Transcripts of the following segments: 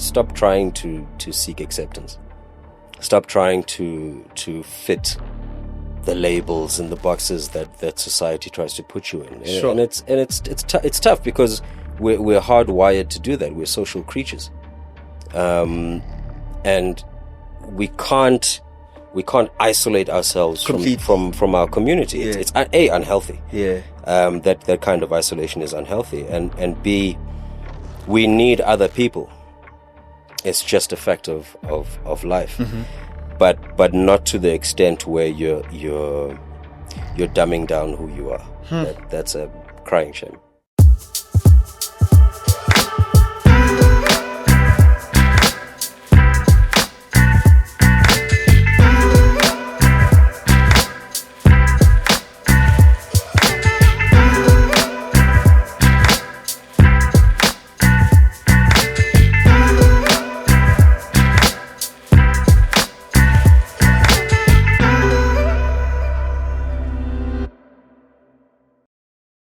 stop trying to seek acceptance. Stop trying to fit the labels and the boxes that society tries to put you in. Sure. And it's tough because we're hardwired to do that. We're social creatures, and we can't isolate ourselves from our community. Yeah. It's A, unhealthy. Yeah. That kind of isolation is unhealthy, and B, we need other people. It's just a fact of life. Mm-hmm. But not to the extent where you're dumbing down who you are. That's a crying shame.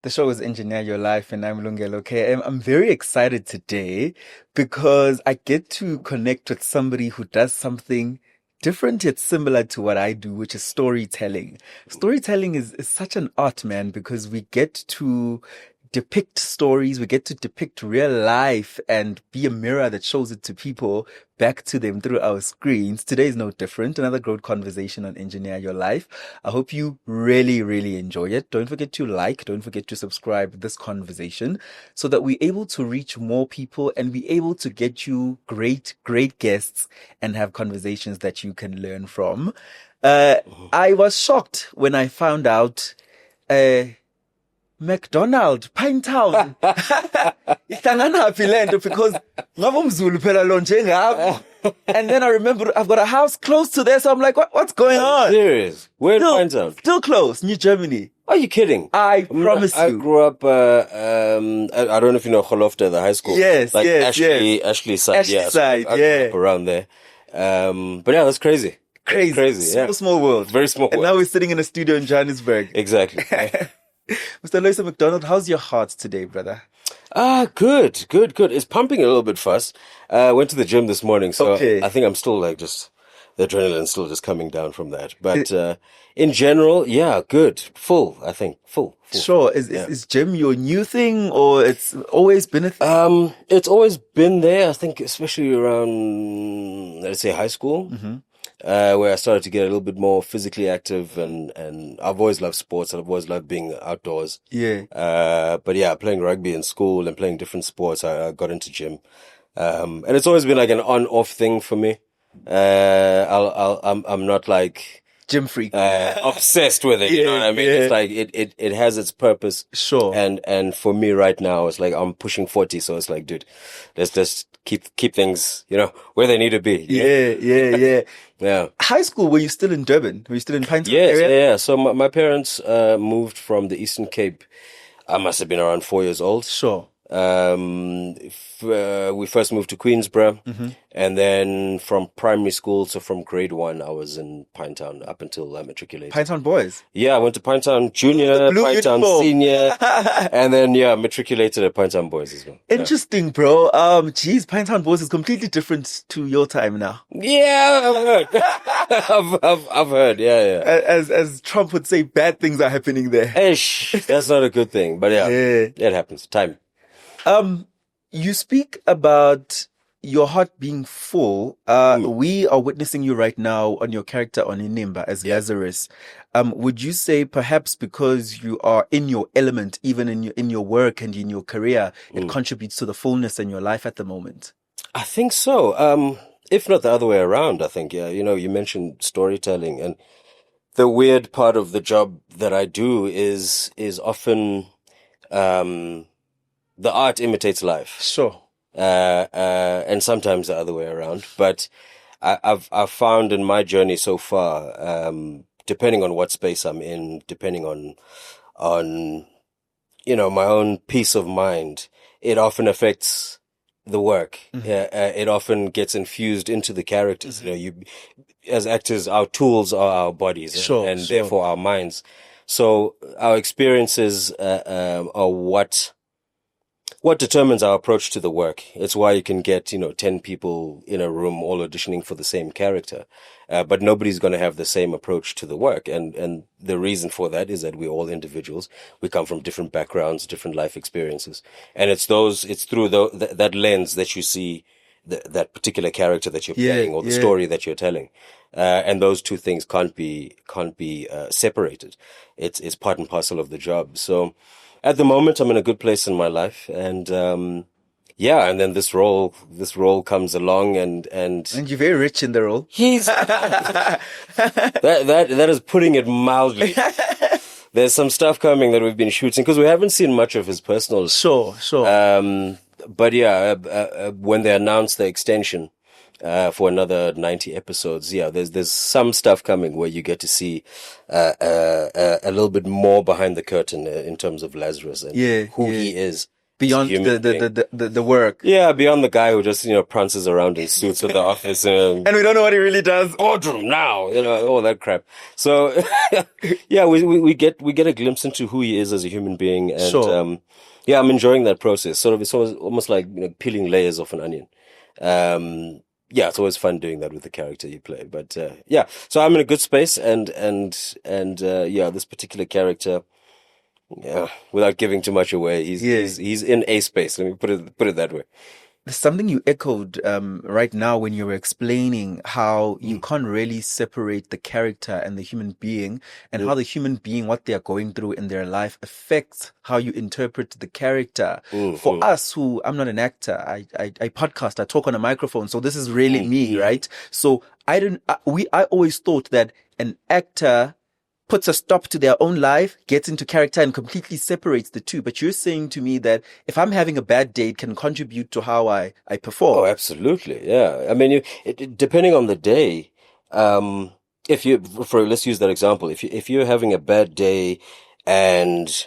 The show is Engineer Your Life, and I'm Lungelo. Okay, I'm very excited today because I get to connect with somebody who does something different yet similar to what I do, which is storytelling. Storytelling is such an art, man, because we get to depict stories, we get to depict real life and be a mirror that shows it to people back to them through our screens. Today is no different. Another great conversation on Engineer Your Life. I hope you really, really enjoy it. Don't forget to don't forget to subscribe this conversation so that we're able to reach more people and be able to get you great guests and have conversations that you can learn from. I was shocked when I found out, MacDonald, Pinetown. Ihlangana happy land because ngabumzulu phela lo njengami. And then I remember I've got a house close to there, so I'm like, what's going on? Serious? Where in Pinetown? Still close, New Germany. Are you kidding? I promise I you. grew up, I don't know if you know Holofte, the high school. Yes, Ashley side. Ashley Yeah, side, I grew up around there. But yeah, that's crazy. Crazy, yeah. Small world. Very small And world. now we're sitting in a studio in Johannesburg. Exactly. Mr. Loyiso MacDonald, how's your heart today, brother? Good. It's pumping a little bit fast. Went to the gym this morning, so I think I'm still like just, the adrenaline's still just coming down from that. But, in general, yeah, good. Full, I think. Full. Sure. Is gym your new thing or it's always been a thing? It's always been there, I think, especially around, let's say, high school. Mm-hmm. Where I started to get a little bit more physically active and I've always loved sports and I've always loved being outdoors. Yeah. But yeah, playing rugby in school and playing different sports, I got into gym. And it's always been like an on-off thing for me. I'm not like gym freak, obsessed with it. You know what I mean? Yeah. It's like, it has its purpose. Sure. And for me right now, it's like, I'm pushing 40. So it's like, dude, let's just keep things, where they need to be. Yeah. Yeah. High school, were you still in Durban? Were you still in Pinetown yes, area? Yeah. So my parents moved from the Eastern Cape. I must have been around 4 years old. Sure. We first moved to Queensborough, Mm-hmm. and then from primary school, so from grade 1, I was in Pinetown up until I matriculated. Pinetown boys? Yeah, I went to Pinetown Junior, Pinetown uniform. Senior, and then, matriculated at Pinetown Boys as well. Interesting, bro. Pinetown boys is completely different to your time now. Yeah, I've heard. I've heard, yeah. As Trump would say, bad things are happening there. That's not a good thing, but yeah, it happens. Time. You speak about your heart being full. We are witnessing you right now on your character on Inimba as Lazarus. Would you say perhaps because you are in your element, even in your work and in your career, it contributes to the fullness in your life at the moment? I think so. If not the other way around, I think, yeah. You mentioned storytelling, and the weird part of the job that I do is often, the art imitates life. Sure. And sometimes the other way around. But I've found in my journey so far, depending on what space I'm in, depending on my own peace of mind, it often affects the work. Mm-hmm. It often gets infused into the characters. Mm-hmm. As actors, our tools are our bodies, and therefore our minds. So our experiences are what what determines our approach to the work. It's why you can get, 10 people in a room all auditioning for the same character. But nobody's going to have the same approach to the work. And the reason for that is that we're all individuals. We come from different backgrounds, different life experiences. And it's through that lens that you see that particular character that you're playing or the story that you're telling. And those two things can't be separated. It's part and parcel of the job. So at the moment, I'm in a good place in my life. And, and then this role comes along and you're very rich in the role. He's that is putting it mildly. There's some stuff coming that we've been shooting because we haven't seen much of his personal. Sure. But when they announced the extension for another 90 episodes, there's some stuff coming where you get to see a little bit more behind the curtain in terms of Lazarus and who he is. Beyond the work. Yeah, beyond the guy who just, prances around in suits at the office. And we don't know what he really does. Order him now, all that crap. So, we get a glimpse into who he is as a human being. And, sure. I'm enjoying that process. Sort of, it's almost like, peeling layers off an onion. It's always fun doing that with the character you play. But, so I'm in a good space and this particular character, without giving too much away, he's in a space. Let me put it that way. There's something you echoed right now when you were explaining how you can't really separate the character and the human being, and how the human being, what they are going through in their life, affects how you interpret the character. For us, who I'm not an actor, I podcast, I talk on a microphone, so this is really me, right? So I always thought that an actor puts a stop to their own life, gets into character and completely separates the two. But you're saying to me that if I'm having a bad day, it can contribute to how I perform. Oh, absolutely. Yeah. I mean, depending on the day, let's use that example. If you're having a bad day and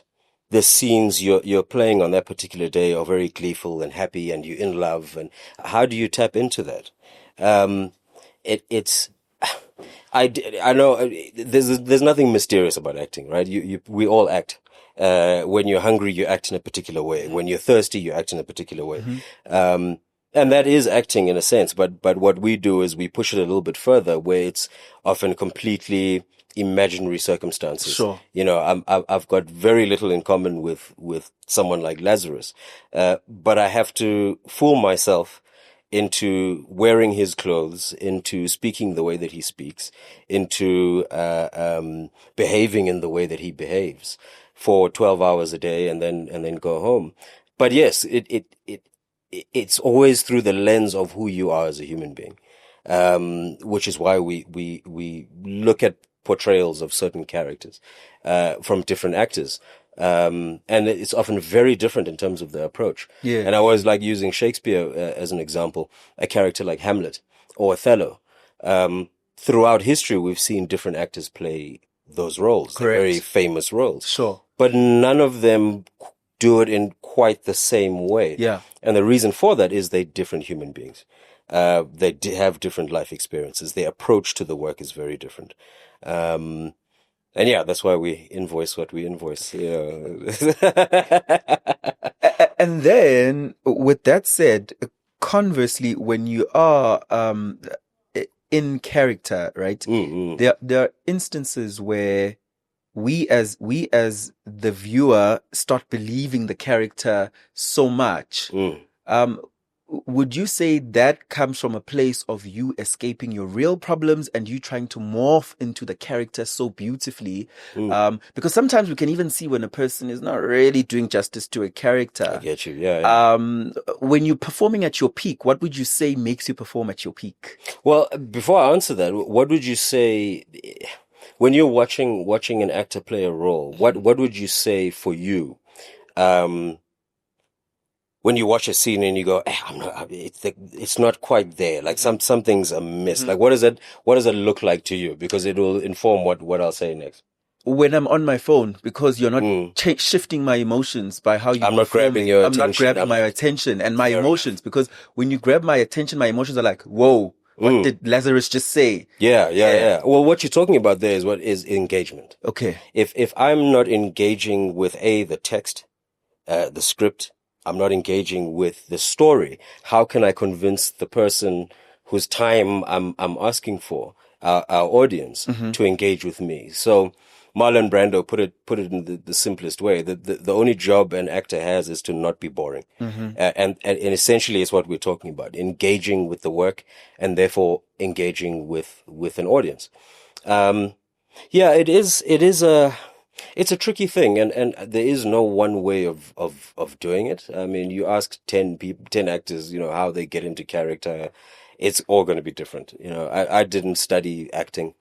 the scenes you're playing on that particular day are very gleeful and happy and you're in love, and how do you tap into that? I know there's nothing mysterious about acting, right? We all act. When you're hungry, you act in a particular way. When you're thirsty, you act in a particular way. And that is acting in a sense. But what we do is we push it a little bit further, where it's often completely imaginary circumstances. Sure. I've got very little in common with someone like Lazarus. But I have to fool myself into wearing his clothes, into speaking the way that he speaks, into behaving in the way that he behaves for 12 hours a day and then go home. But yes, it's always through the lens of who you are as a human being, which is why we look at portrayals of certain characters from different actors. And it's often very different in terms of the approach. Yeah. And I always like using Shakespeare as an example, a character like Hamlet or Othello. Throughout history, we've seen different actors play those roles. Correct. Very famous roles. Sure. But none of them do it in quite the same way. Yeah. And the reason for that is they're different human beings. They have different life experiences. Their approach to the work is very different. And that's why we invoice what we invoice. And then, with that said, conversely, when you are in character, right? There are instances where we as the viewer start believing the character so much. Would you say that comes from a place of you escaping your real problems and you trying to morph into the character so beautifully? Because sometimes we can even see when a person is not really doing justice to a character. I get you. Yeah. When you're performing at your peak, what would you say makes you perform at your peak? Well, before I answer that, what would you say when you're watching an actor play a role? What would you say for you? When you watch a scene and you go, it's not quite there. Like something's amiss. Like what does it look like to you? Because it will inform what I'll say next. When I'm on my phone, because you're not shifting my emotions by how you. I'm not grabbing your attention. I'm not grabbing my attention and my emotions, because when you grab my attention, my emotions are like, whoa, what did Lazarus just say? Yeah. Well, what you're talking about there is what is engagement. Okay. If I'm not engaging with the text, the script, I'm not engaging with the story. How can I convince the person whose time I'm asking for, our audience, to engage with me? So Marlon Brando put it in the simplest way. The only job an actor has is to not be boring. And essentially it's what we're talking about, engaging with the work and therefore engaging with an audience. Yeah, it's a tricky thing, and there is no one way of doing it. I mean, you ask 10 actors, how they get into character, it's all going to be different. I didn't study acting.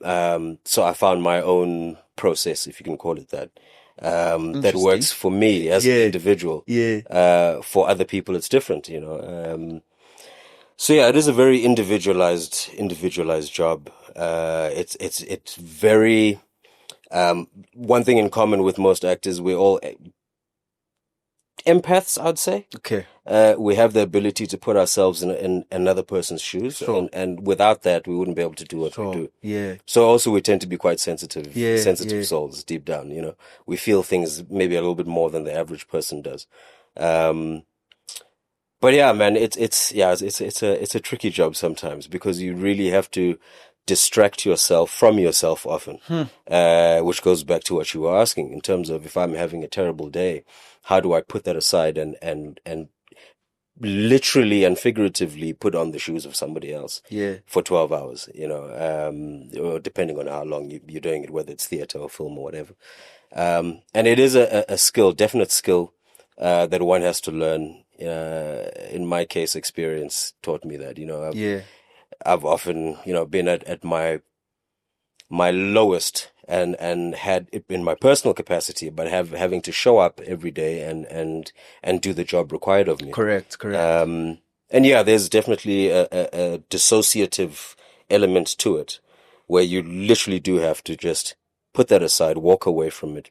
So I found my own process, if you can call it that, that works for me as an individual. Yeah. For other people, it's different, So yeah, it is a very individualized job. It's very, one thing in common with most actors, we're all empaths, I'd say. Okay. We have the ability to put ourselves in another person's shoes. Sure. And without that, we wouldn't be able to do what we do. Yeah. So also we tend to be quite sensitive Yeah. souls deep down, We feel things maybe a little bit more than the average person does. But yeah, man, it's a tricky job sometimes because you really have to distract yourself from yourself often, which goes back to what you were asking in terms of if I'm having a terrible day, how do I put that aside and literally and figuratively put on the shoes of somebody else for 12 hours, or depending on how long you're doing it, whether it's theater or film or whatever. And it is a skill, definite skill, that one has to learn. In my case, experience taught me that, I've often, been at my lowest and had it in my personal capacity, but having to show up every day and do the job required of me. Correct. And yeah, there's definitely a dissociative element to it where you literally do have to just put that aside, walk away from it,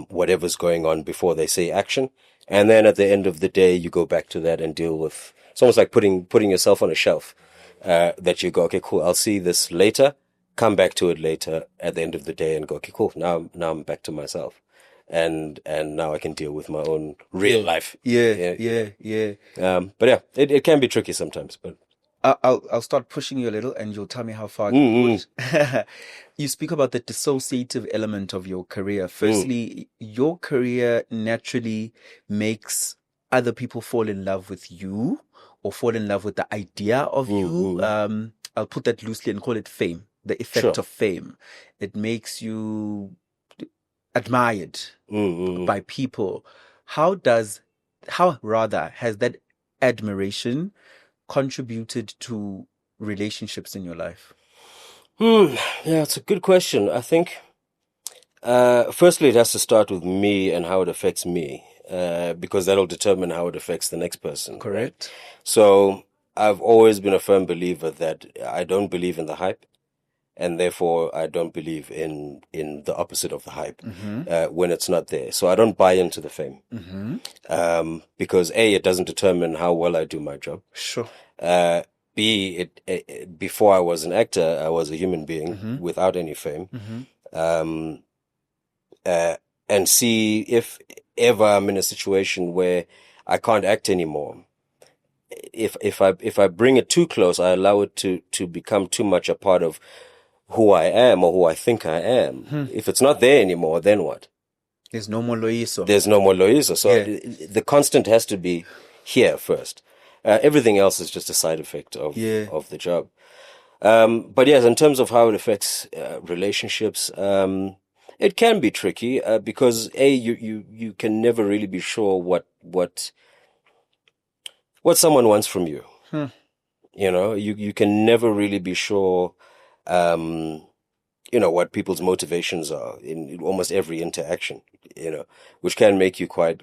whatever's going on before they say action. And then at the end of the day, you go back to that and deal with, it's almost like putting yourself on a shelf, that you go, okay, cool, I'll see this later, come back to it later at the end of the day and go, okay, cool, now I'm back to myself. And now I can deal with my own real life. Yeah. But yeah, it can be tricky sometimes, but I'll start pushing you a little and you'll tell me how far I can push. You speak about the dissociative element of your career. Firstly, your career naturally makes other people fall in love with you or fall in love with the idea of you. I'll put that loosely and call it fame, the effect of fame. It makes you admired by people. How rather has that admiration contributed to relationships in your life? Yeah, it's a good question. I think, firstly, it has to start with me and how it affects me, because that'll determine how it affects the next person. Correct. Right? So I've always been a firm believer that I don't believe in the hype, and therefore I don't believe in the opposite of the hype when it's not there. So I don't buy into the fame, because A, it doesn't determine how well I do my job. Sure. B, before I was an actor, I was a human being without any fame. And C, if ever I'm in a situation where I can't act anymore, if I bring it too close, I allow it to become too much a part of who I am or who I think I am. If it's not there anymore, then what? There's no more Loyiso. So the constant has to be here first. Everything else is just a side effect of the job. But yes, in terms of how it affects relationships, it can be tricky because you can never really be sure what someone wants from you. You can never really be sure what people's motivations are in almost every interaction, which can make you quite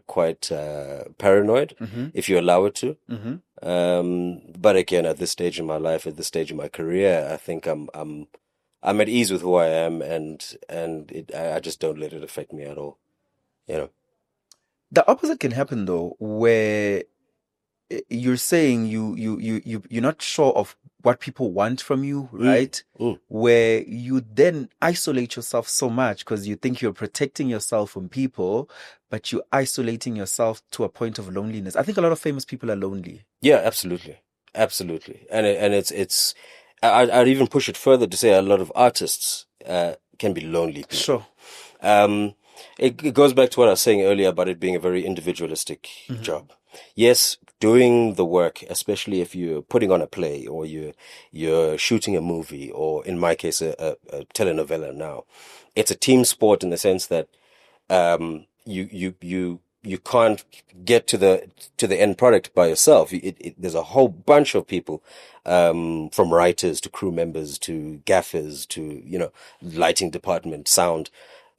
paranoid if you allow it to. But again, at this stage in my life, at this stage in my career, I think I'm at ease with who I am, and I just don't let it affect me at all. The opposite can happen though, where you're saying you're not sure of what people want from you, right? Where you then isolate yourself so much because you think you're protecting yourself from people, but you're isolating yourself to a point of loneliness. I think a lot of famous people are lonely. Yeah, absolutely. Absolutely. And I'd even push it further to say a lot of artists, can be lonely people. Sure. It goes back to what I was saying earlier about it being a very individualistic job. Yes, doing the work, especially if you're putting on a play or you're shooting a movie, or in my case, a telenovela now, it's a team sport in the sense that you can't get to the end product by yourself. There's a whole bunch of people, from writers to crew members to gaffers to lighting department, sound,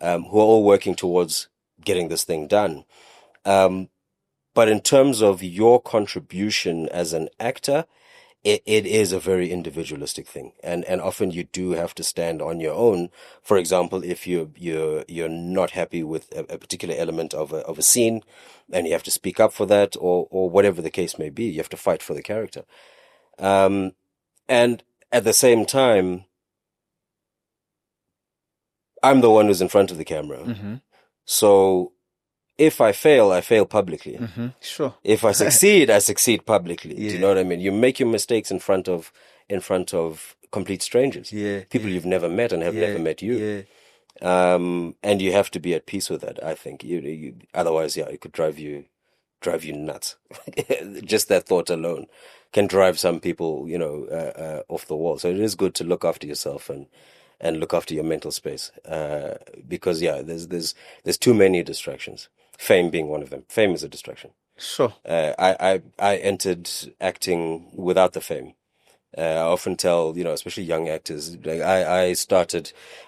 who are all working towards getting this thing done. But in terms of your contribution as an actor, it is a very individualistic thing, and often you do have to stand on your own. For example, if you're not happy with a particular element of a scene, and you have to speak up for that, or whatever the case may be, you have to fight for the character. And at the same time, I'm the one who's in front of the camera, so if I fail, I fail publicly. Sure. If I succeed, I succeed publicly. Do you know what I mean? You make your mistakes in front of complete strangers. People you've never met and have never met you. And you have to be at peace with that, I think. Otherwise, it could drive you nuts. Just that thought alone can drive some people, off the wall. So it is good to look after yourself and look after your mental space. Because there's too many distractions. Fame being one of them. Fame is a distraction. Sure. I entered acting without the fame. I often tell, especially young actors, like I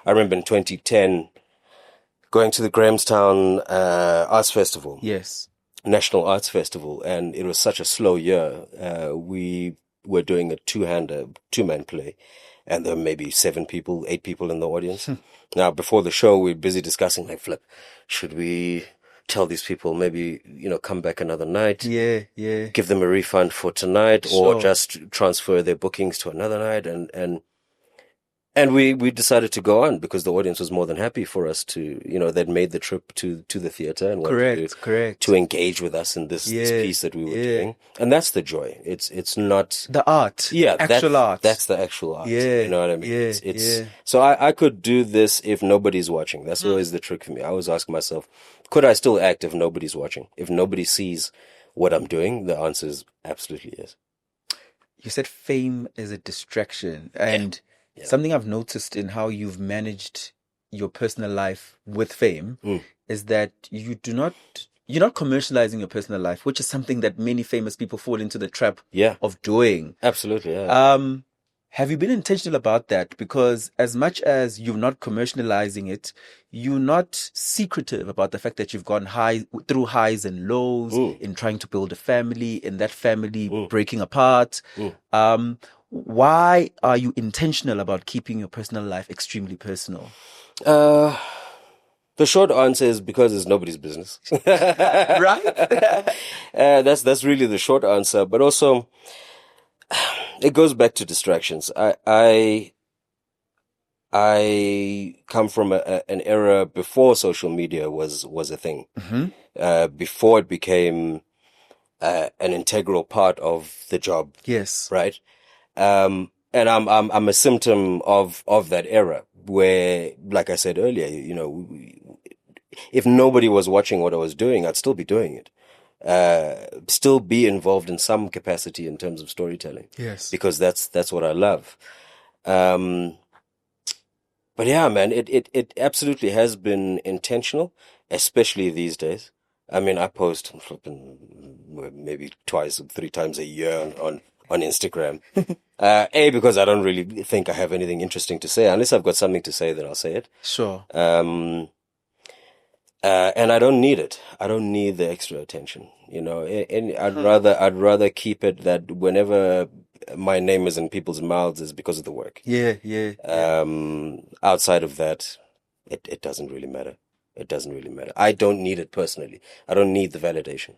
remember in 2010 going to the Grahamstown Arts Festival. Yes. National Arts Festival, and it was such a slow year. We were doing a two-man play, and there were maybe 8 people in the audience. Now, before the show, we're busy discussing, like, flip, should we tell these people maybe, come back another night? Give them a refund for tonight, or just transfer their bookings to another night. And we decided to go on because the audience was more than happy for us to, they'd made the trip to the theater and wanted to engage with us in this piece that we were doing. And that's the joy. It's not the art. Actual art. That's the actual art. You know what I mean? So I could do this if nobody's watching. That's always the trick for me. I always ask myself, could I still act if nobody's watching? If nobody sees what I'm doing? The answer is absolutely yes. You said fame is a distraction, and something I've noticed in how you've managed your personal life with fame is that you're not commercializing your personal life, which is something that many famous people fall into the trap of doing. Absolutely. Have you been intentional about that? Because as much as you're not commercializing it, you're not secretive about the fact that you've gone through highs and lows in trying to build a family, in that family breaking apart. Why are you intentional about keeping your personal life extremely personal? The short answer is because it's nobody's business. Right? That's really the short answer. But also, it goes back to distractions. I come from an era before social media was a thing. Before it became an integral part of the job. Yes. Right. And I'm a symptom of that era where, like I said earlier, if nobody was watching what I was doing, I'd still be doing it. Still be involved in some capacity in terms of storytelling. Yes. Because that's what I love. But yeah, man, it absolutely has been intentional, especially these days. I mean, I post maybe 2 or 3 times a year on Instagram. Because I don't really think I have anything interesting to say. Unless I've got something to say, then I'll say it. Sure. And I don't need it. I don't need the extra attention, and I'd rather keep it that whenever my name is in people's mouths is because of the work. Outside of that, it doesn't really matter. It doesn't really matter. I don't need it personally. I don't need the validation.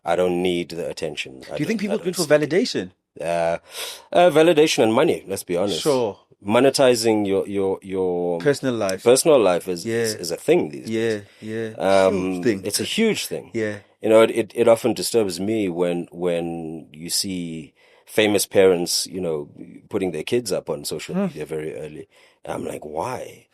I don't need the attention. Do you think people do it for validation? Validation and money. Let's be honest. Sure. Monetizing your personal life is a thing these days. Huge thing. It's a huge thing. Yeah. You know, it often disturbs me when you see famous parents, you know, putting their kids up on social media very early. I'm like, why?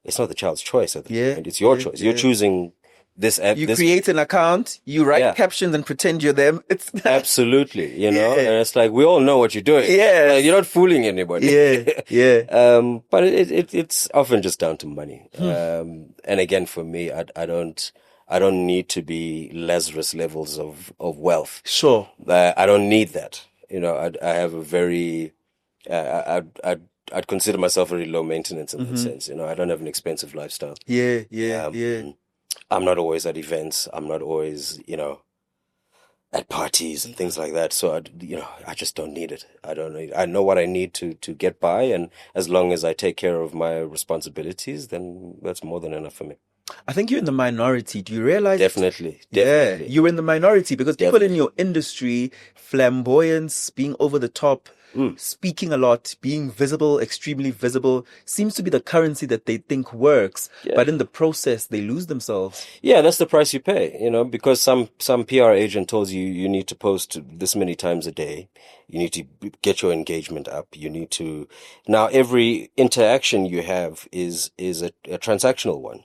It's not the child's choice at the point. It's your choice. You're choosing this app. You create an account, you write captions and pretend you're them. It's absolutely, you know, and it's like, we all know what you're doing. Yeah. You're not fooling anybody. But it's often just down to money. And again, for me, I don't need to be Lazarus levels of wealth. Sure. I don't need that. You know, I have a very, I'd consider myself very low maintenance in that sense. You know, I don't have an expensive lifestyle. I'm not always at events. I'm not always, you know, at parties and things like that. So I just don't need it. I know what I need to get by. And as long as I take care of my responsibilities, then that's more than enough for me. I think you're in the minority. Do you realize? Definitely. Yeah, you're in the minority because people in your industry, flamboyance, being over the top, speaking a lot, being visible, extremely visible, seems to be the currency that they think works. Yeah. But in the process, they lose themselves. Yeah, that's the price you pay, you know, because some PR agent tells you need to post this many times a day. You need to get your engagement up. You need to, now every interaction you have is a transactional one.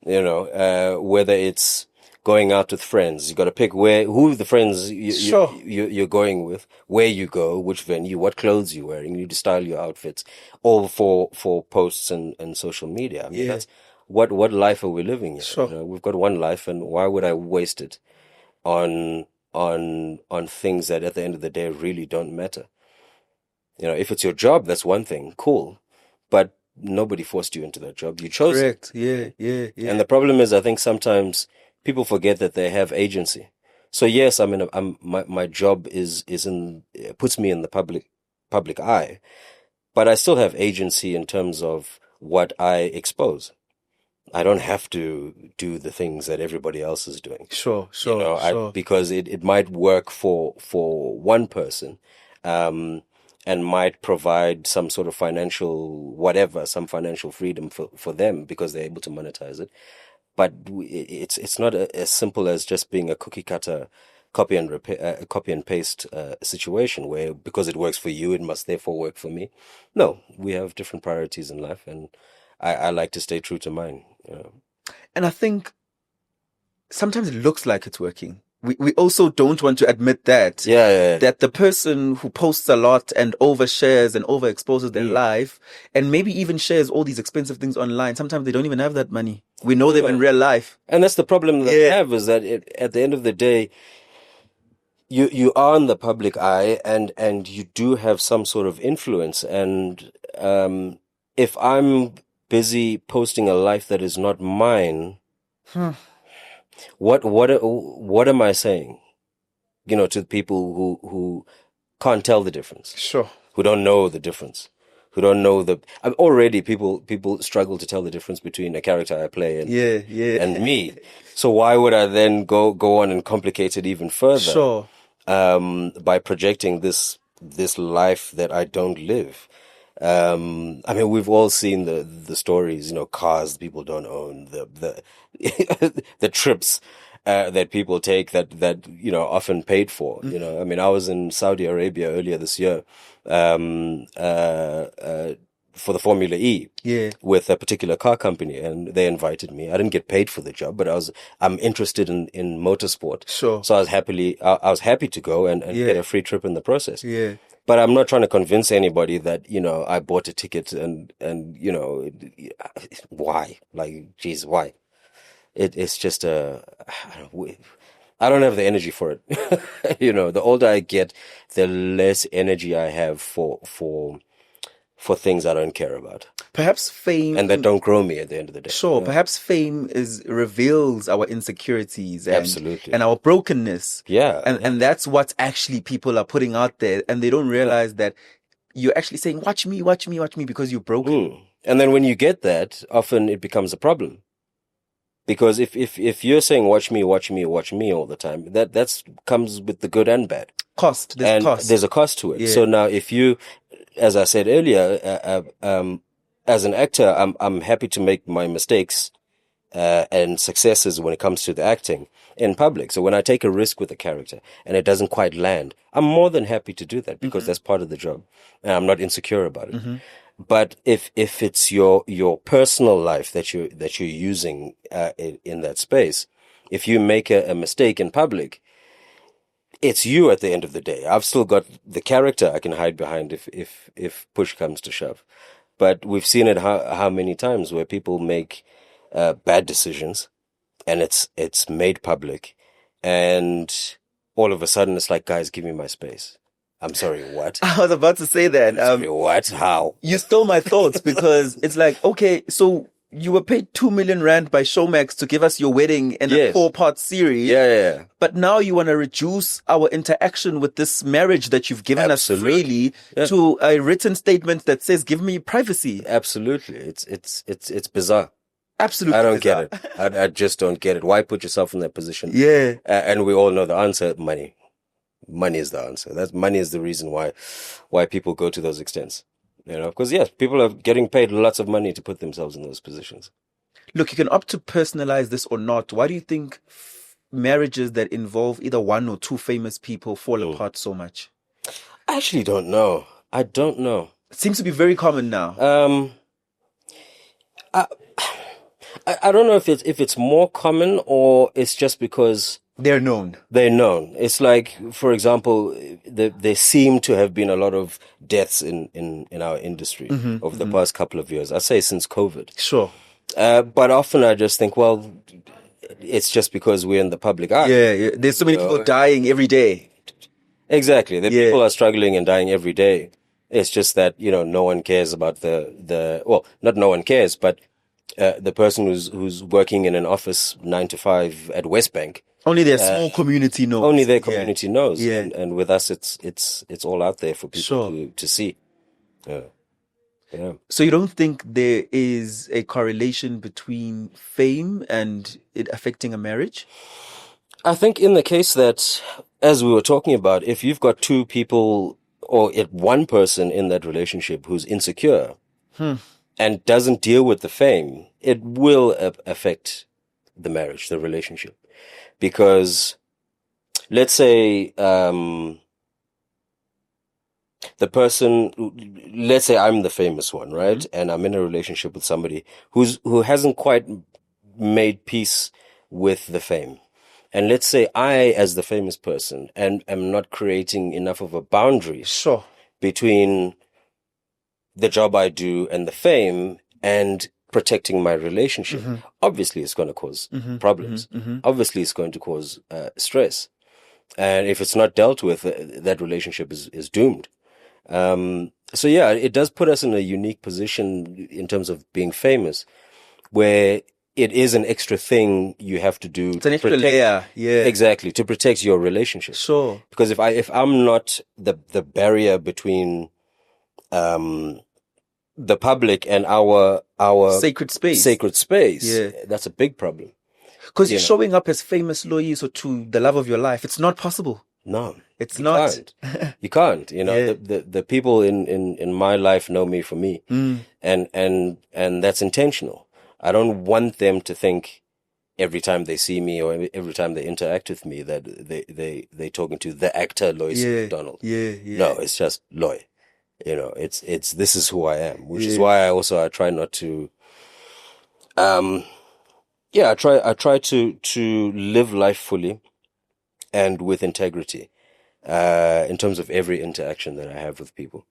You know, whether it's going out with friends, you got to pick who the friends you're going with, where you go, which venue, what clothes you're wearing. You need to style your outfits, all for posts and social media. I mean, that's what life are we living in? Sure. You know, we've got one life, and why would I waste it on things that at the end of the day really don't matter? You know, if it's your job, that's one thing, cool, but nobody forced you into that job. You chose it. Correct. Yeah. And the problem is, I think sometimes people forget that they have agency. So yes, I mean, my job puts me in the public eye, but I still have agency in terms of what I expose. I don't have to do the things that everybody else is doing. Sure. You know, because it might work for one person, and might provide some sort of some financial freedom for them because they're able to monetize it. But it's not as simple as just being a cookie cutter, copy and paste situation where because it works for you, it must therefore work for me. No, we have different priorities in life, and I like to stay true to mine. You know. And I think sometimes it looks like it's working. We also don't want to admit that. That the person who posts a lot and overshares and overexposes their life and maybe even shares all these expensive things online, sometimes they don't even have that money. We know them in real life. And that's the problem that we have, is that at the end of the day, you are in the public eye and you do have some sort of influence. And if I'm busy posting a life that is not mine, what am I saying? You know, to people who can't tell the difference. Sure. Who don't know the difference. Who don't know already people struggle to tell the difference between a character I play and me. So why would I then go on and complicate it even further? Sure. By projecting this life that I don't live. I mean, we've all seen the stories, you know, cars people don't own, the the trips that people take that you know often paid for. You know, I mean, I was in Saudi Arabia earlier this year for the Formula E with a particular car company, and they invited me. I didn't get paid for the job, but I'm interested in motorsport. Sure. So I was happy to go and get a free trip in the process. Yeah. But I'm not trying to convince anybody that, you know, I bought a ticket and you know, why? Like, geez, why? It's just I don't have the energy for it. You know, the older I get, the less energy I have for things I don't care about. Perhaps fame... And that don't grow me at the end of the day. Sure. You know? Perhaps fame reveals our insecurities absolutely, and our brokenness. Yeah. And that's what actually people are putting out there. And they don't realize that you're actually saying, watch me, because you're broken. And then when you get that, often it becomes a problem. Because if you're saying watch me all the time, that comes with the good and bad. Cost. There's and cost. there's a cost to it. Yeah. So now, if you, as I said earlier, as an actor, I'm happy to make my mistakes and successes when it comes to the acting in public. So when I take a risk with a character and it doesn't quite land, I'm more than happy to do that because that's part of the job, and I'm not insecure about it. But if it's your personal life that you're using in that space, if you make a mistake in public, it's you at the end of the day. I've still got the character I can hide behind if push comes to shove. But we've seen it how many times where people make bad decisions, and it's made public, and all of a sudden it's like, guys, give me my space. I'm sorry, what? I was about to say that. Sorry, what? How? You stole my thoughts because it's like, okay, so you were paid 2 million rand by Showmax to give us your wedding in a 4-part series. Yeah. But now you want to reduce our interaction with this marriage that you've given us freely to a written statement that says, give me privacy. Absolutely. It's bizarre. Absolutely. I don't get it. I just don't get it. Why put yourself in that position? Yeah. And we all know the answer, money. Money is the answer. Money is the reason why people go to those extents. Because yes, people are getting paid lots of money to put themselves in those positions. Look, you can opt to personalize this or not. Why do you think marriages that involve either one or two famous people fall apart so much? I actually don't know. I don't know. It seems to be very common now. I don't know if it's more common or it's just because they're known. It's like, for example, there seem to have been a lot of deaths in our industry over the past couple of years. I'd say since COVID. Sure. But often I just think, well, it's just because we're in the public eye. Yeah. There's so many people dying every day. Exactly. The people are struggling and dying every day. It's just that, no one cares about well, not no one cares, but the person who's working in an office 9 to 5 at Westbank. Only their small community knows. Only their community knows. Yeah. And with us, it's all out there for people to see. Yeah. So you don't think there is a correlation between fame and it affecting a marriage? I think in the case that, as we were talking about, if you've got two people or one person in that relationship who's insecure and doesn't deal with the fame, it will affect the marriage, the relationship. Because let's say let's say I'm the famous one, right? And I'm in a relationship with somebody who hasn't quite made peace with the fame. And let's say I, as the famous person, and am not creating enough of a boundary between the job I do and the fame and protecting my relationship. Obviously it's going to cause problems. Obviously it's going to cause stress. And if it's not dealt with, that relationship is doomed. So yeah, it does put us in a unique position in terms of being famous, where it is an extra thing you have to do. It's an extra layer. Yeah. Exactly. To protect your relationship. Sure. Because if I'm not the barrier between, the public and our sacred space. Yeah. That's a big problem. Because you're showing up as famous Loyiso to the love of your life. It's not possible. No. It's not. You can't. The people in my life know me for me. And that's intentional. I don't want them to think every time they see me or every time they interact with me that they're talking to the actor Loyiso MacDonald. Yeah. No, it's just Loy. It's this is who I am, which is why I try not to I try to live life fully and with integrity in terms of every interaction that I have with people.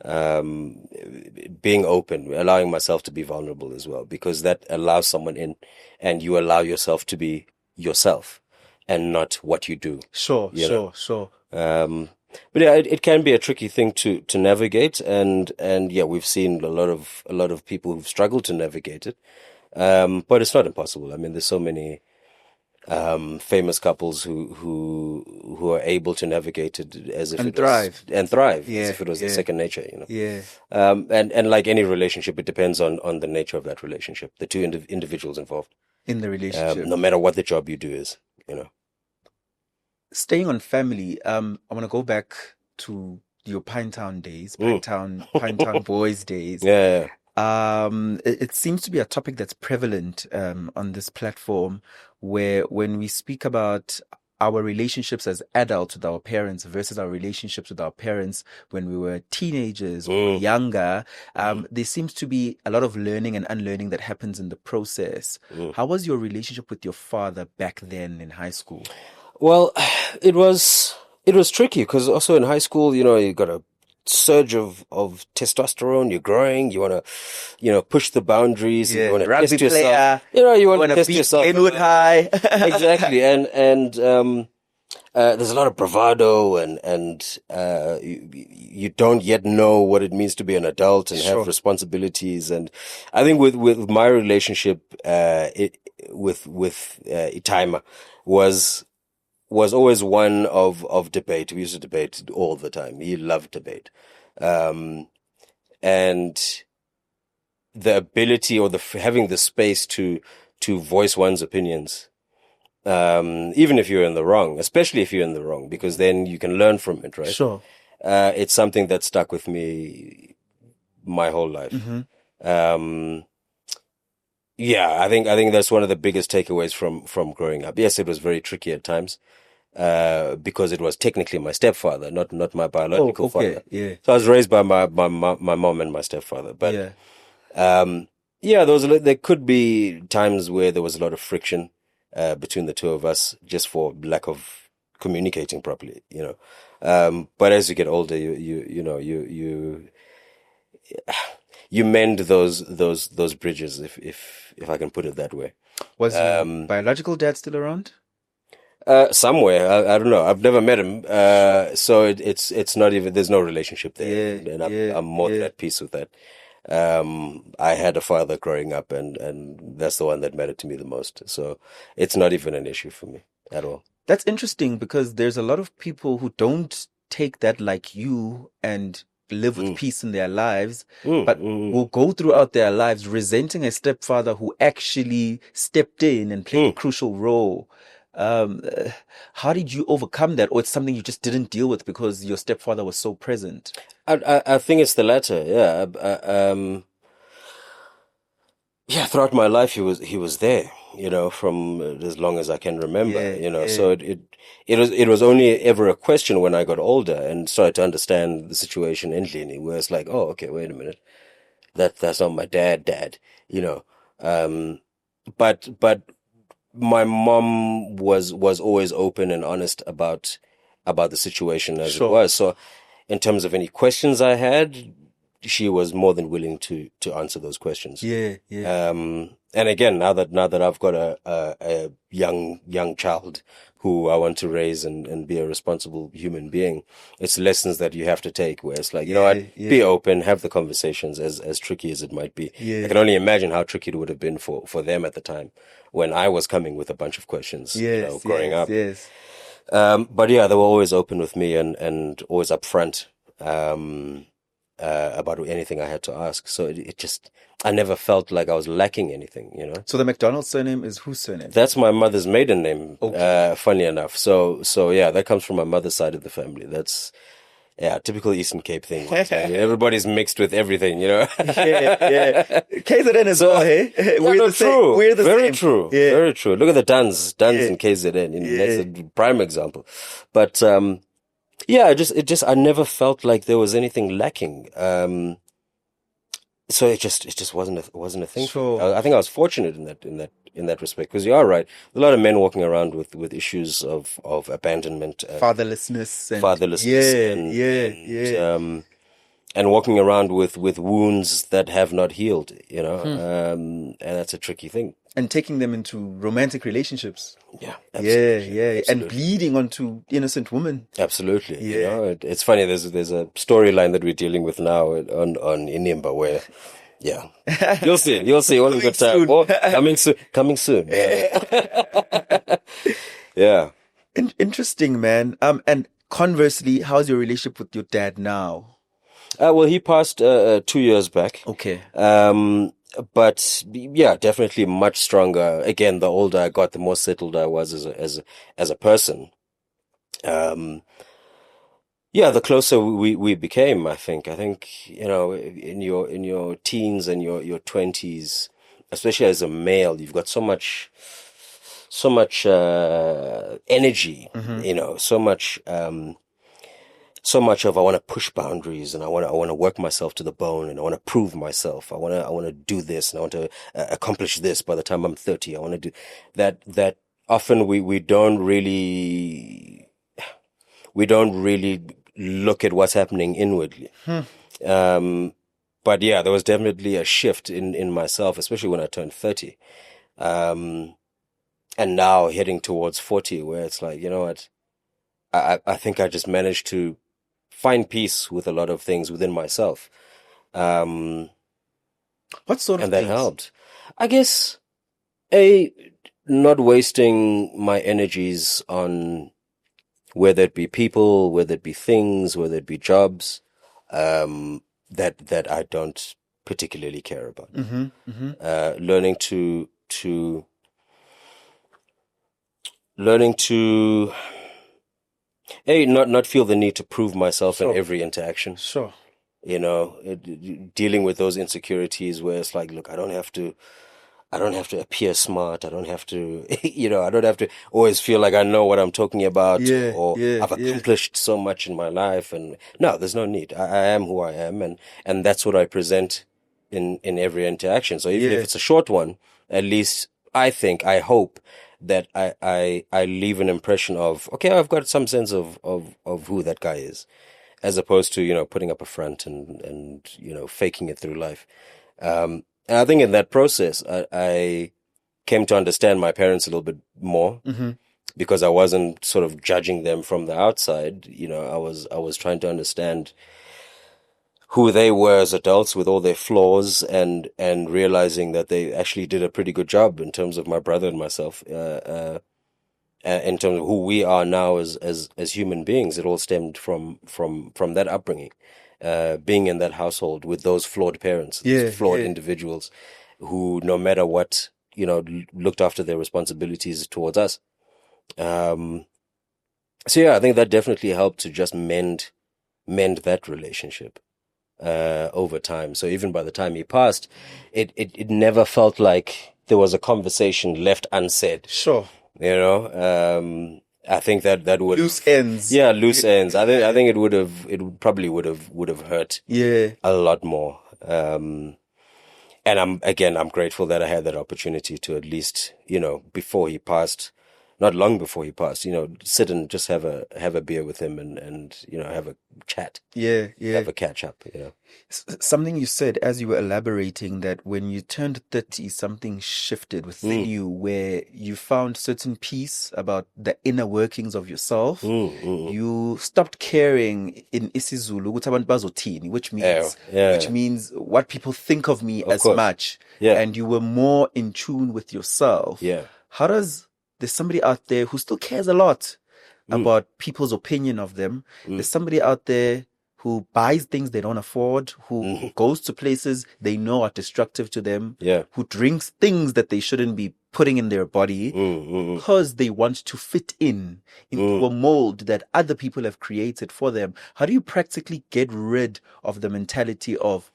Being open, allowing myself to be vulnerable as well, because that allows someone in and you allow yourself to be yourself and not what you do. Sure. But yeah, it can be a tricky thing to navigate, and yeah, we've seen a lot of people who've struggled to navigate it. But it's not impossible. I mean, there's so many famous couples who are able to navigate it as if thrive, as if it was a second nature. And like any relationship, it depends on the nature of that relationship, the two individuals involved in the relationship, no matter what the job you do is. Staying on family, I want to go back to your Pinetown days, Pinetown Boys days. Yeah. It seems to be a topic that's prevalent on this platform, where when we speak about our relationships as adults with our parents versus our relationships with our parents when we were teenagers or younger, there seems to be a lot of learning and unlearning that happens in the process. How was your relationship with your father back then in high school? Well, it was tricky because also in high school, you got a surge of testosterone. You're growing. You want to, push the boundaries. Yeah, You want to rugby test yourself. player. You want to Wanna test beat yourself. Glenwood High. Exactly. And there's a lot of bravado and you don't yet know what it means to be an adult and have responsibilities. And I think with my relationship, with Itaima was always one of debate. We used to debate all the time. He loved debate. And the ability or having the space to voice one's opinions, even if you're in the wrong, especially if you're in the wrong, because then you can learn from it, right? Sure. It's something that stuck with me my whole life. Yeah, I think that's one of the biggest takeaways from growing up. Yes, it was very tricky at times, because it was technically my stepfather, not my biological father. Yeah. So I was raised by my mom and my stepfather. But there could be times where there was a lot of friction between the two of us, just for lack of communicating properly, But as you get older, you mend those bridges, if I can put it that way. Was your biological dad still around? Somewhere. I don't know. I've never met him. So it's not even, there's no relationship there. Yeah, And I'm more than at peace with that. I had a father growing up and that's the one that mattered to me the most. So it's not even an issue for me at all. That's interesting because there's a lot of people who don't take that like you and live with peace in their lives, but will go throughout their lives resenting a stepfather who actually stepped in and played a crucial role. How did you overcome that? Or it's something you just didn't deal with because your stepfather was so present? I think it's the latter. Yeah. Throughout my life, he was there, from as long as I can remember, so it was only ever a question when I got older and started to understand the situation in Hlini, where it's like, oh, okay, wait a minute. That's not my dad, but my mom was always open and honest about the situation as it was. So in terms of any questions I had, she was more than willing to answer those questions. Yeah. And again, now that I've got a young child who I want to raise and be a responsible human being, it's lessons that you have to take, where it's like, be open, have the conversations, as tricky as it might be. I can only imagine how tricky it would have been for them at the time when I was coming with a bunch of questions, growing up. Yes. But they were always open with me and always upfront about anything I had to ask. So it just, I never felt like I was lacking anything, So the MacDonald surname is whose surname? That's my mother's maiden name, funny enough. So that comes from my mother's side of the family. That's, typical Eastern Cape thing. Everybody's mixed with everything, Yeah. KZN as well, hey? We're the same. We're the same. True. Yeah. Very true. Look at the Duns in KZN. That's a prime example. But, I never felt like there was anything lacking. So it just wasn't a thing. Sure. I think I was fortunate in that respect, because you are right. A lot of men walking around with issues of abandonment, fatherlessness, and walking around with wounds that have not healed, and that's a tricky thing. And taking them into romantic relationships. Yeah, absolutely. Absolutely. And bleeding onto innocent women. Absolutely. Yeah. It's funny. There's a storyline that we're dealing with now on Inimba where, you'll see all in good time. Coming soon. Yeah. Interesting, man. And conversely, how's your relationship with your dad now? Well, he passed 2 years back. Okay. But definitely much stronger. Again, the older I got, the more settled I was as a person. Yeah, the closer we became, I think. I think, in your teens and your 20s, especially as a male, you've got so much energy, so much of I want to push boundaries, and I want to work myself to the bone, and I want to prove myself. I want to do this, and I want to accomplish this by the time I'm 30. I want to do that often we don't really look at what's happening inwardly. But yeah, there was definitely a shift in myself, especially when I turned 30. And now heading towards 40, where it's like, you know what? I think I just managed to find peace with a lot of things within myself. What sort of And that things? helped. I guess, not wasting my energies on whether it be people, whether it be things, whether it be jobs, that I don't particularly care about. Learning to not feel the need to prove myself in every interaction. Sure. Dealing with those insecurities where it's like, look, I don't have to appear smart. I don't have to, I don't have to always feel like I know what I'm talking about, or I've accomplished so much in my life. And no, there's no need. I am who I am, and that's what I present in every interaction. So even if it's a short one, at least I hope that I leave an impression of, okay, I've got some sense of who that guy is, as opposed to, putting up a front and faking it through life. And I think in that process, I came to understand my parents a little bit more, because I wasn't sort of judging them from the outside. I was trying to understand who they were as adults with all their flaws, and realizing that they actually did a pretty good job in terms of my brother and myself, in terms of who we are now as human beings. It all stemmed from that upbringing. Being in that household with those flawed parents, those flawed individuals who, no matter what, looked after their responsibilities towards us. So yeah, I think that definitely helped to just mend that relationship over time. So even by the time he passed, it never felt like there was a conversation left unsaid. Sure. I think that would loose ends. Yeah, loose ends. I think it probably would have hurt a lot more. And I'm grateful that I had that opportunity to, at least, before he passed, not long before he passed, sit and just have a beer with him, and have a chat. Have a catch up. Something you said as you were elaborating, that when you turned 30, something shifted within you, where you found certain peace about the inner workings of yourself. You stopped caring in isiZulu ukuthi abantu bazothini, which means what people think of me as much. And you were more in tune with yourself. How does there's somebody out there who still cares a lot about people's opinion of them. There's somebody out there who buys things they don't afford, who goes to places they know are destructive to them, who drinks things that they shouldn't be putting in their body, because they want to fit into a mold that other people have created for them. How do you practically get rid of the mentality of,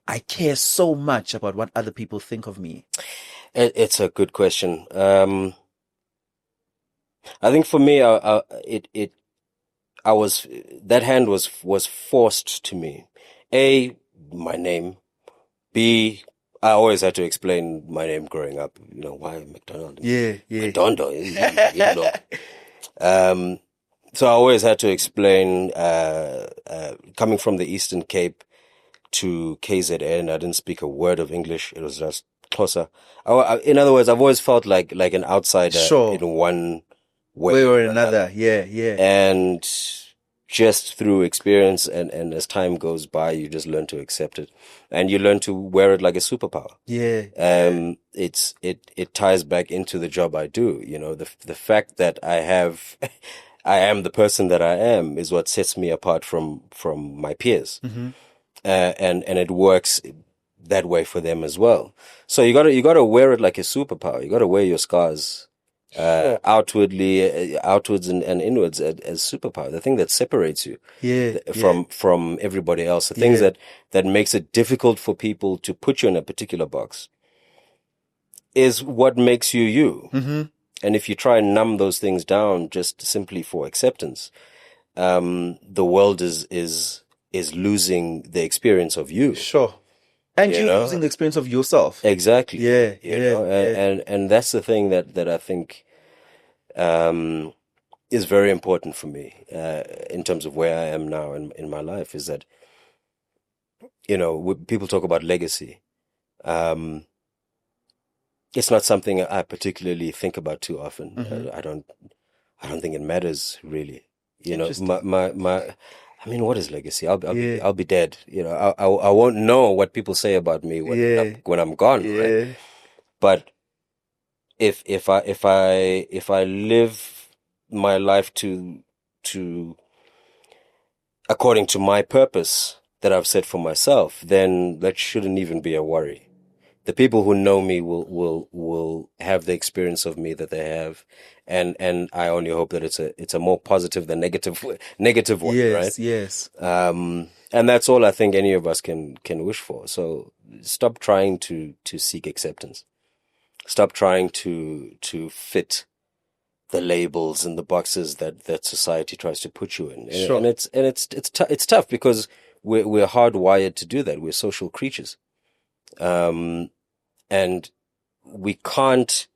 I care so much about what other people think of me? It's a good question. I think for me, that hand was forced to me. A, my name. B, I always had to explain my name growing up. Why MacDonald? MacDonald. So I always had to explain, coming from the Eastern Cape to KZN, I didn't speak a word of English. It was just closer. In other words, I've always felt like an outsider in one way or another. And just through experience and as time goes by, you just learn to accept it, and you learn to wear it like a superpower. It ties back into the job I do. The fact that I am the person that I am is what sets me apart from my peers. And it works that way for them as well. So you gotta wear it like a superpower. You gotta wear your scars outwards and inwards as superpower. The thing that separates you from everybody else. The things that makes it difficult for people to put you in a particular box is what makes you you. Mm-hmm. And if you try and numb those things down just simply for acceptance, the world is losing the experience of you. Sure. And you're losing the experience of yourself. Exactly. Yeah. And that's the thing that I think is very important for me in terms of where I am now in my life, is that, people talk about legacy. It's not something I particularly think about too often. Mm-hmm. I don't think it matters really. What is legacy? I'll be dead. I won't know what people say about me when I'm gone. Right? But if I live my life to according to my purpose that I've set for myself, then that shouldn't even be a worry. The people who know me will have the experience of me that they have, and I only hope that it's a more positive than negative one, right? Yes. And that's all I think any of us can wish for. So stop trying to seek acceptance. Stop trying to fit the labels and the boxes that society tries to put you in. Sure. And it's tough because we're hardwired to do that. We're social creatures. And we can't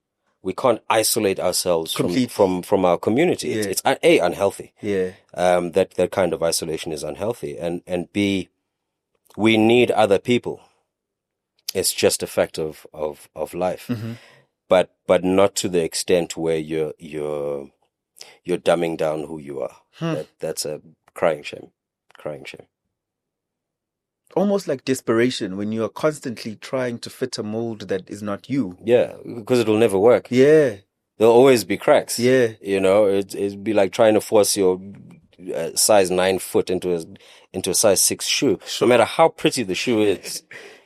isolate ourselves from our community. Yeah. It's A, unhealthy. Yeah. That kind of isolation is unhealthy. And B, we need other people. It's just a fact of life. Mm-hmm. But not to the extent where you're dumbing down who you are. That's a crying shame. Almost like desperation when you are constantly trying to fit a mold that is not you. Yeah, because it'll never work. Yeah. There'll always be cracks. Yeah. It'd be like trying to force your size 9 foot into a size 6 shoe. Sure. No matter how pretty the shoe is,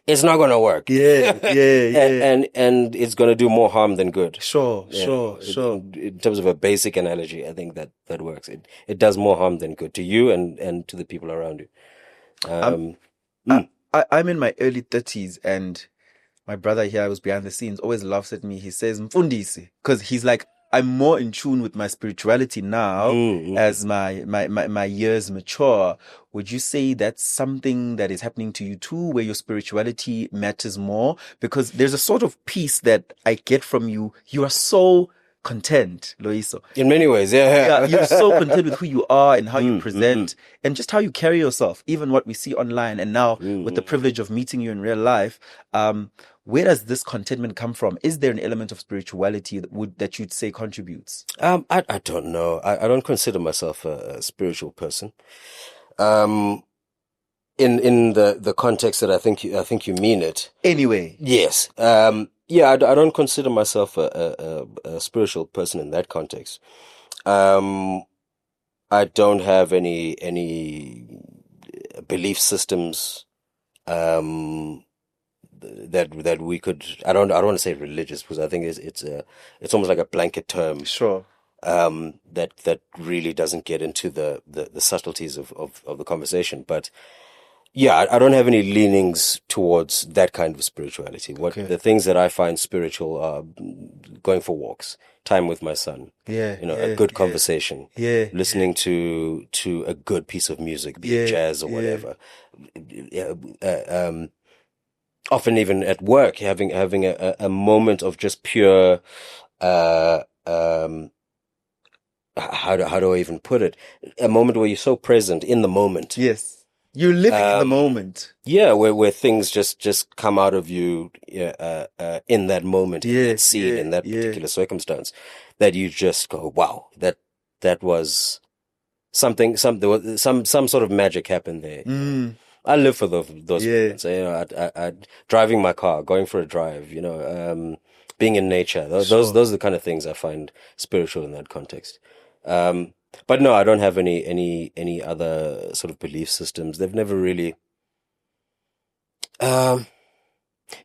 it's not going to work. Yeah. And it's going to do more harm than good. Sure. In terms of a basic analogy, I think that works. It does more harm than good to you and to the people around you. I'm in my early 30s, and my brother here, who's behind the scenes, always laughs at me. He says "Mfundisi," because he's like, I'm more in tune with my spirituality now as my years mature. Would you say that's something that is happening to you too, where your spirituality matters more? Because there's a sort of peace that I get from you. You are so content, Loyiso. In many ways, yeah. You're so content with who you are and how you present and just how you carry yourself, even what we see online. And now with the privilege of meeting you in real life, where does this contentment come from? Is there an element of spirituality that you'd say contributes? I don't know. I don't consider myself a spiritual person. In the context that I think you mean it. Anyway. Yes. I don't consider myself a spiritual person in that context. I don't have any belief systems that we could. I don't want to say religious, because I think it's almost like a blanket term. Sure. That really doesn't get into the subtleties of the conversation, but. Yeah, I don't have any leanings towards that kind of spirituality. The things that I find spiritual are going for walks, time with my son. A good conversation. Listening to a good piece of music, be it jazz or whatever. Often even at work, having a moment of just pure. How do I even put it? A moment where you're so present in the moment. Yes. You're living in the moment. Yeah, where things just come out of you in that moment, in that scene, in that particular circumstance, that you just go, wow, that was something. Some sort of magic happened there. I live for those moments. I driving my car, going for a drive. Being in nature. Those are the kind of things I find spiritual in that context. But no, I don't have any other sort of belief systems. They've never really, they've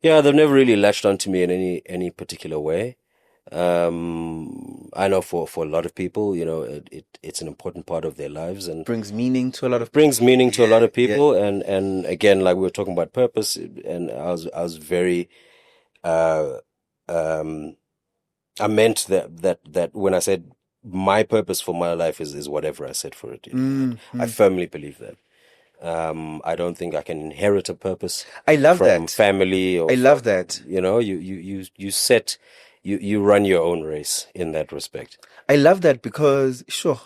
never really latched onto me in any particular way. I know for a lot of people, it's an important part of their lives and brings meaning to a lot of people. And again, like we were talking about purpose, and I was very, um, I meant that when I said my purpose for my life is whatever I set for it. I firmly believe that. I don't think I can inherit a purpose. I love from that. family. Or I love that. You run your own race in that respect. I love that because, sure,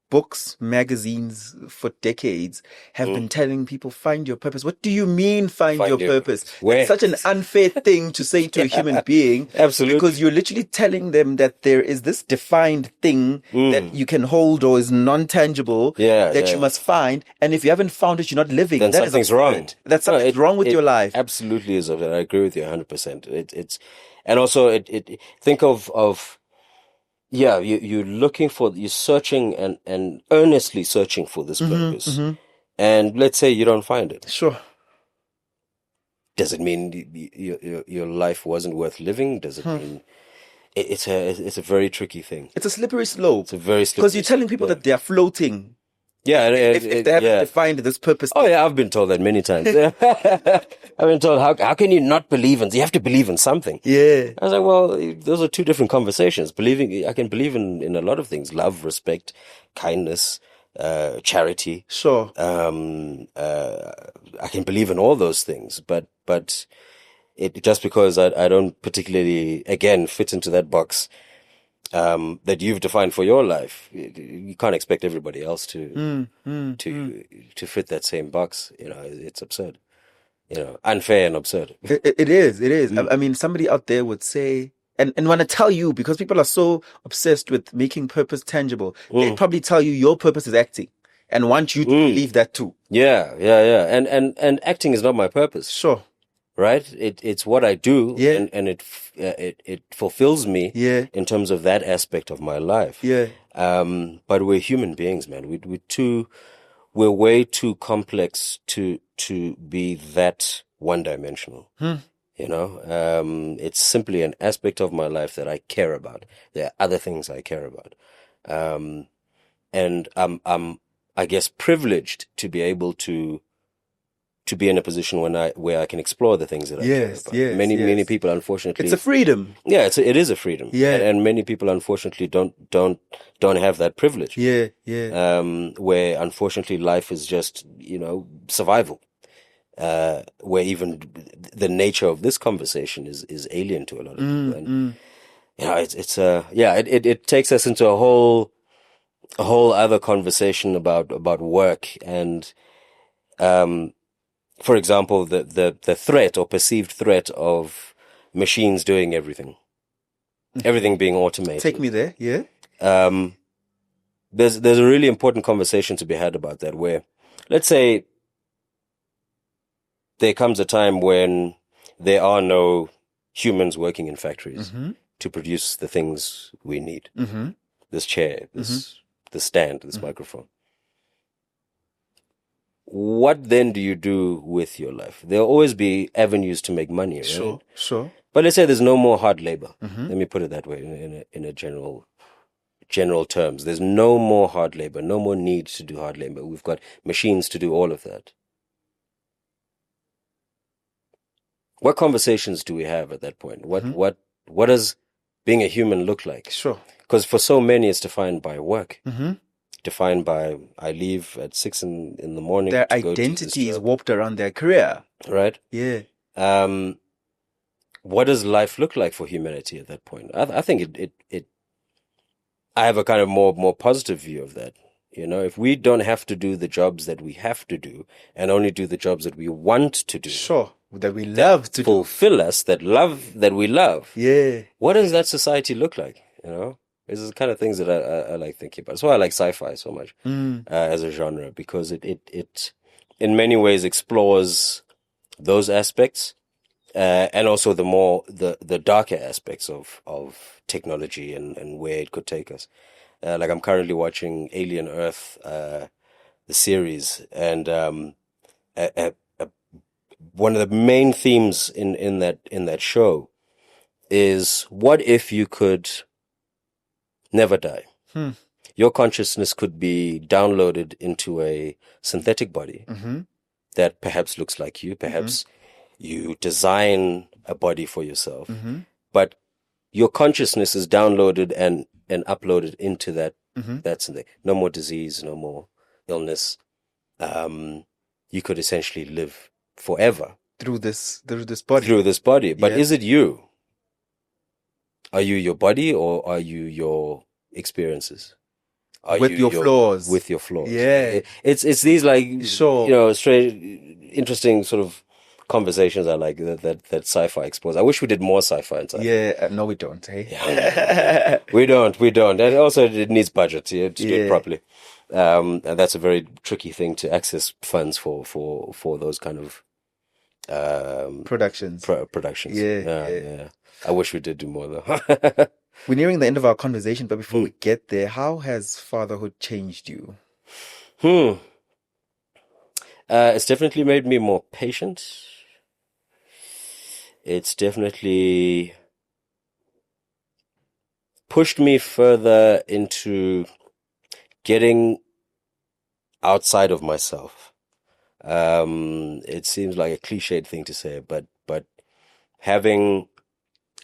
books, magazines for decades have been telling people, find your purpose. What do you mean, find your purpose? Where? It's such an unfair thing to say to a human being. Absolutely. Because you're literally telling them that there is this defined thing that you can hold or is non-tangible that you must find. And if you haven't found it, you're not living. Then something's wrong. That's something's wrong with your life. Absolutely is. I agree with you 100%. And also think of you're looking for, you're searching and earnestly searching for this purpose. And let's say you don't find it. Sure. Does it mean your life wasn't worth living? Does it mean it's a very tricky thing? It's a slippery slope. It's a very slippery because you're telling people that they are floating. Yeah, if they haven't defined this purpose. Oh yeah, I've been told that many times. I've been told, how can you not believe you have to believe in something? Yeah. I was like, well, those are two different conversations. I can believe in a lot of things: love, respect, kindness, charity. Sure. I can believe in all those things, but just because I don't particularly, again, fit into that box that you've defined for your life, you can't expect everybody else to fit that same box. It's absurd. Unfair and absurd. It is. I mean, somebody out there would say, and want to tell you, because people are so obsessed with making purpose tangible, they probably tell you your purpose is acting and want you to believe that too. Yeah. And acting is not my purpose. Sure. Right? It's what I do, and it fulfills me in terms of that aspect of my life. Yeah. But we're human beings, man. We're way too complex to be that one-dimensional. It's simply an aspect of my life that I care about. There are other things I care about. And I'm I guess privileged to be able to be in a position where I can explore the things that I care about. Many people, unfortunately, it's a freedom. Yeah, it is a freedom. Yeah, and many people, unfortunately, don't have that privilege. Yeah. Where unfortunately life is just survival. Where even the nature of this conversation is alien to a lot of people, and it takes us into a whole other conversation about work and for example, the threat or perceived threat of machines doing everything being automated. Take me there, yeah. There's a really important conversation to be had about that, where, let's say, there comes a time when there are no humans working in factories to produce the things we need. This chair, this stand, this microphone. What then do you do with your life? There'll always be avenues to make money, right? Sure. But let's say there's no more hard labor. Let me put it that way in a general terms. There's no more hard labor, no more need to do hard labor. We've got machines to do all of that. What conversations do we have at that point? What does being a human look like? Sure. Because for so many, it's defined by work. Defined by, I leave at 6 in the morning. Their identity is warped around their career. Right? Yeah. What does life look like for humanity at that point? I think I have a kind of more positive view of that. If we don't have to do the jobs that we have to do and only do the jobs that we want to do. Sure. That we love to fulfill us, that we love. Yeah. What does that society look like? This is the kind of things that I like thinking about. That's why I like sci-fi so much as a genre, because it in many ways explores those aspects and also the darker aspects of technology and where it could take us. Like I'm currently watching Alien Earth, the series, and one of the main themes in that show is, what if you could never die? Your consciousness could be downloaded into a synthetic body that perhaps looks like you. Perhaps you design a body for yourself, but your consciousness is downloaded and uploaded into that. That's the, no more disease, no more illness. You could essentially live forever through this body. Through this body. But is it you? Are you your body, or are you your experiences? Are with your flaws? With your flaws. Yeah. It's these strange, interesting sort of conversations I like that sci-fi explores. I wish we did more sci-fi and sci-fi. Yeah, no, we don't. Hey, we don't, and also it needs budget to do it properly. And that's a very tricky thing to access funds for those kind of productions. Productions. Yeah. I wish we did do more though. We're nearing the end of our conversation, but before we get there, how has fatherhood changed you? It's definitely made me more patient. It's definitely pushed me further into getting outside of myself. It seems like a cliched thing to say, but having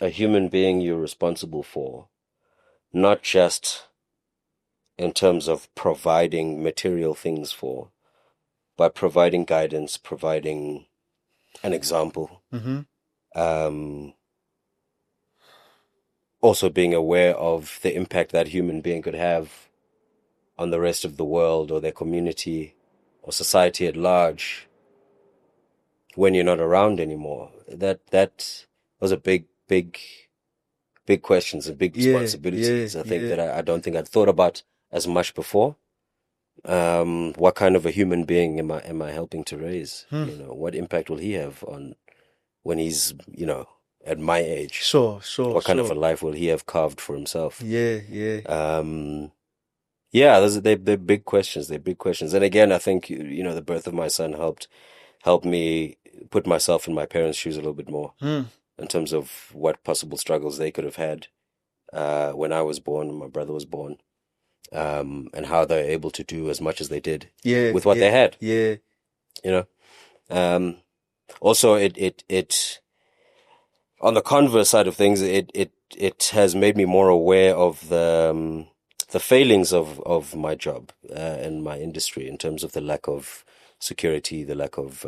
a human being you're responsible for, not just in terms of providing material things for, but providing guidance, providing an example. Also being aware of the impact that human being could have on the rest of the world or their community or society at large when you're not around anymore. That was a big questions and big responsibilities. I think that I don't think I'd thought about as much before. What kind of a human being am I helping to raise? What impact will he have on when he's, at my age? Sure. What kind of a life will he have carved for himself? They're big questions. They're big questions. And again, I think, the birth of my son helped me put myself in my parents' shoes a little bit more in terms of what possible struggles they could have had when I was born, my brother was born, and how they're able to do as much as they did with what they had. Also, it on the converse side of things, it has made me more aware of the failings of my job and my industry in terms of the lack of security, the lack of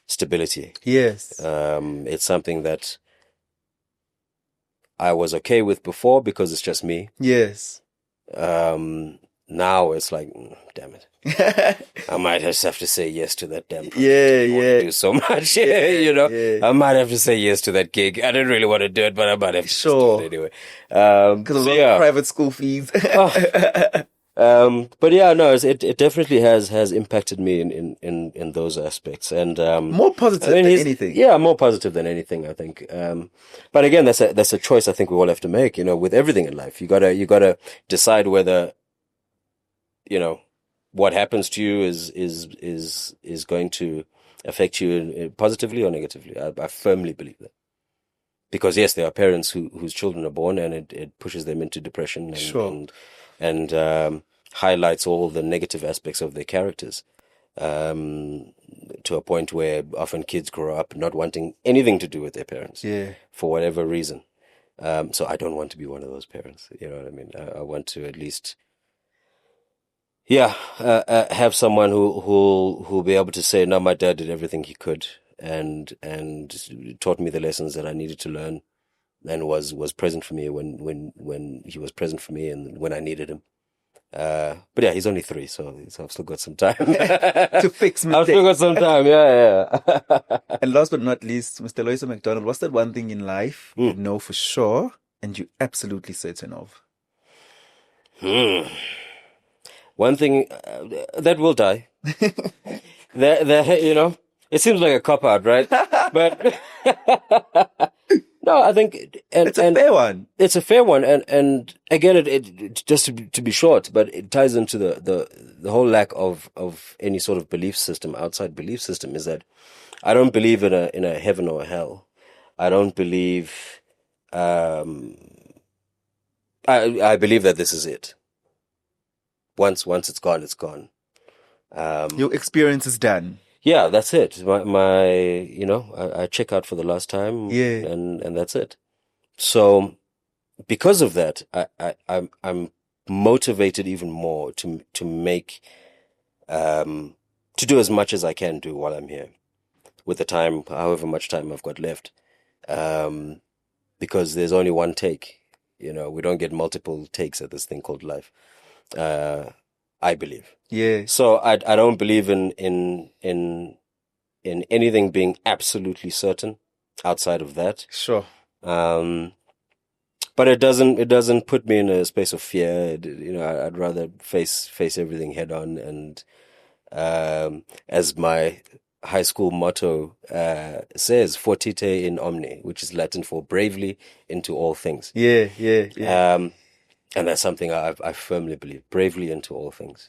stability. Yes. It's something that I was okay with before because it's just me. Yes. Now it's like, damn it. I might just have to say yes to that damn project. Do so much, I might have to say yes to that gig. I don't really want to do it, but I might have to just do it anyway. Because of private school fees. But yeah, no, it definitely has impacted me in those aspects, and more positive than anything. Yeah, more positive than anything, I think. But again, that's a choice I think we all have to make. With everything in life, you gotta decide whether, what happens to you is going to affect you positively or negatively. I firmly believe that. Because yes, there are parents whose children are born and it pushes them into depression and highlights all the negative aspects of their characters, to a point where often kids grow up not wanting anything to do with their parents for whatever reason. So I don't want to be one of those parents. You know what I mean? I want to at least, have someone who'll be able to say, no, my dad did everything he could and taught me the lessons that I needed to learn, and was present for me when he was present for me and when I needed him. But yeah, he's only 3, so I've still got some time to fix mistakes. I've still got some time, yeah. And last but not least, Mr. Loyiso MacDonald, what's that one thing in life you know for sure and you're absolutely certain of? One thing that will die. that it seems like a cop-out, right? But no, I think it's a fair one. It's a fair one, and again, it just to be short, but it ties into the whole lack of any sort of belief system, outside belief system, is that I don't believe in a heaven or a hell. I don't believe. I believe that this is it. Once it's gone, it's gone. Your experience is done. Yeah, that's it. I check out for the last time. Yeah. And that's it. So because of that, I'm motivated even more to make, to do as much as I can do while I'm here with the time, however much time I've got left. Because there's only one take, we don't get multiple takes at this thing called life. I believe. Yeah. So I don't believe in anything being absolutely certain outside of that. Sure. But it doesn't put me in a space of fear. I'd rather face everything head on. And as my high school motto says, fortite in omne, which is Latin for bravely into all things. Yeah. And that's something I firmly believe. Bravely into all things.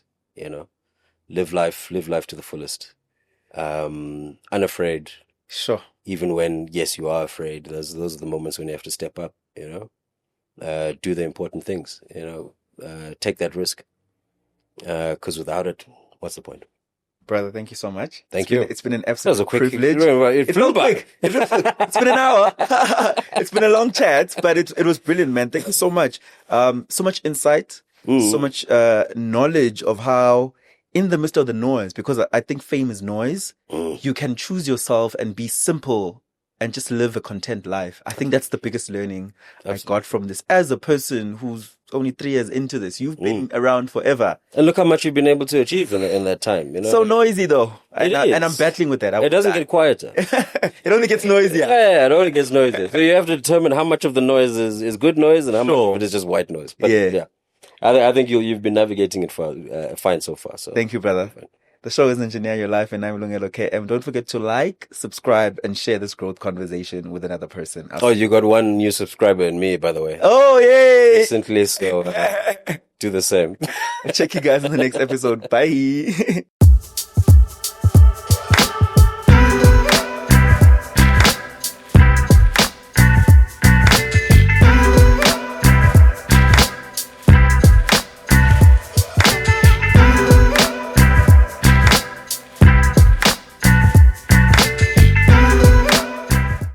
Live life to the fullest. Unafraid. Sure. Even when, yes, you are afraid. Those are the moments when you have to step up. Do the important things. Take that risk. Because without it, what's the point? Brother, thank you so much. Thank you. It's been an absolute privilege. It flew by. It's been an hour. It's been a long chat, but it was brilliant, man. Thank you so much. So much insight, so much knowledge of how, in the midst of the noise, because I think fame is noise, you can choose yourself and be simple and just live a content life. I think that's the biggest learning I got from this. As a person who's only 3 years into this, you've been around forever. And look how much you've been able to achieve in that time. So noisy though. And I'm battling with that. It doesn't get quieter. It only gets noisier. Yeah, it only gets noisier. So you have to determine how much of the noise is good noise and how much of it is just white noise. But yeah. I think you've been navigating it fine so far. So thank you, brother. Fine. The show is Engineer Your Life, and I'm Lungelo KM. Don't forget to like, subscribe, and share this growth conversation with another person. You got one new subscriber in me, by the way. Oh, yay! Recently, so do the same. Check you guys in the next episode. Bye.